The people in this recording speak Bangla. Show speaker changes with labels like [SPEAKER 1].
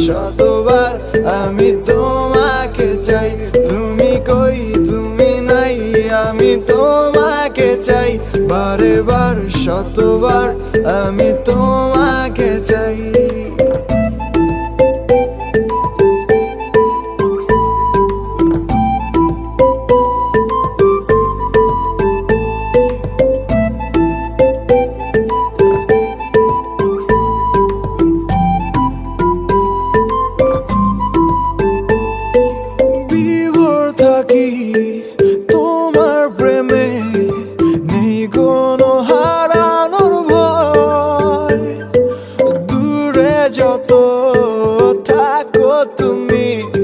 [SPEAKER 1] শতবার আমি তোমাকে চাই। তুমি কই তুমি নাই, আমি তোমাকে চাই। বারে বার শতবার আমি তোমাকে চাই।